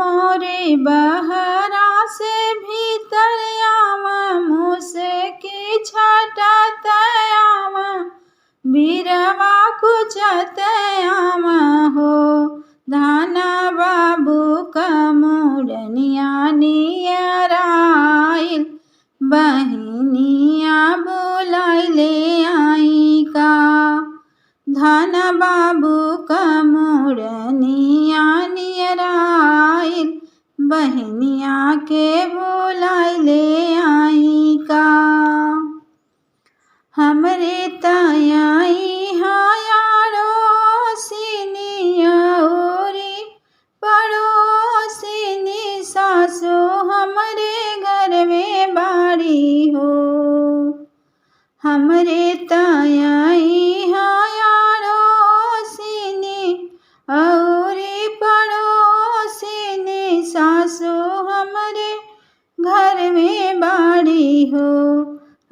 मोरे बहरा से भीतर आवा, मुँह की छाटत आवा, बीरवा कुचत आवा हो। धाना बाबू का मुरनिया नियर आइल, बहिनिया बुलाइले आई का। धाना बाबू का मुरनिया नियर आइल, बहिनिया के बुलाइले आई का। हमरे तयाई हायारो सिनी औरी पड़ोसिनी सासु हमरे घर में बाड़ी हो। हमरे तयाई हायारो सिनी औरी पड़ोसिनी सासु हमरे घर में बाड़ी हो।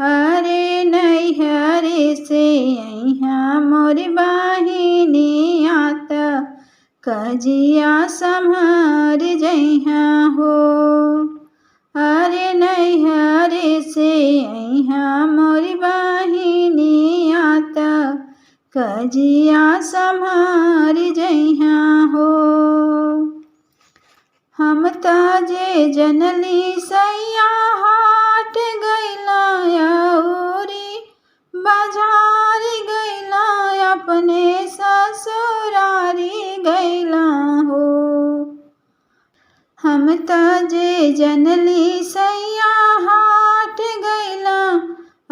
अरे नैहरे से अइहा मोर बहिनी आत, कजिया सम्हार जइहा हो। अरे नैहरे से अइहा मोर बहिनी आत, कजिया सम्हार जइहा हो। हम ताजे जनली सैया हाट गइला औरी बाजार गइला, अपने ससुरारी गइला हो। हम ताजे जनली सैया हाट गइला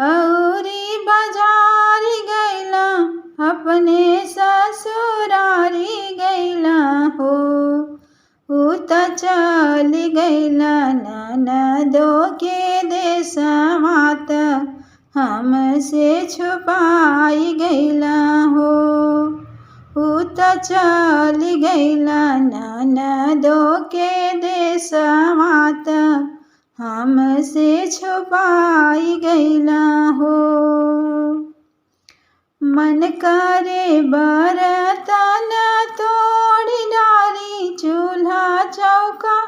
औरी बाजार गइला, अपने ससुरारी गइला हो। उत चल गइला ननदो के देशवात, हमसे छुपाई गइला हो। उत चल गइला ननदो के देशवात, हमसे छुपाई गइला हो। मन करे बर्तन तोड़ डारी, चूल्हा चौका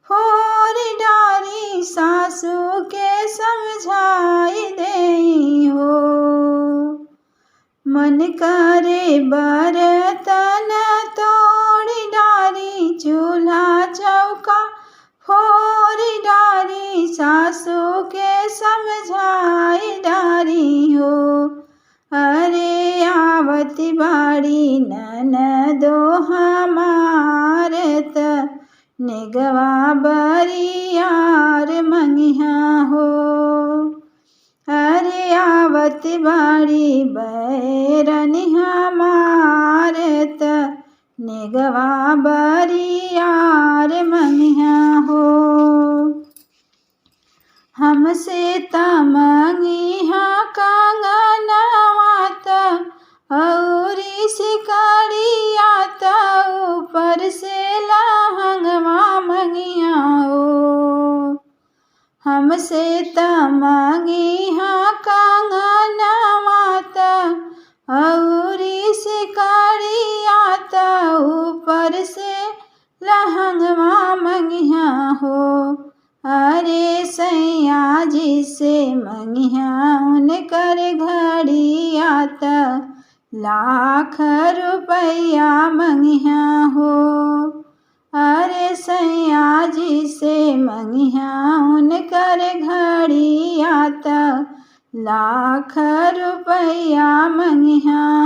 फोड़ डारी, सासू के समझाई देई हो। मन करे बर्तन तोड़ डारी, चूल्हा चौका फोड़ डारी, सासू के समझाई डारी हो। अरे आवती बाड़ी ननदो हमार त, नेगवा बरियार मंगिहा हो। अरे आवती बाड़ी बैरनी हमार त, नेगवा बरियार मंगिहा हो। हमसे त मंगिहा कंगनवा त, औरी सिकड़िया त, ऊपर से लहंगवा मंगिहा हो। हमसे त मंगिहा कंगनवा त, औरी सिकड़िया त, ऊपर से लहंगवा मंगिहा हो। अरे सैया जी से मंगिहा उनकर घड़िया त, लाख रुपया मंगिहा हो। अरे सैया जी से मंगिहा उनकर घड़िया त, लाख रुपया मंगिहा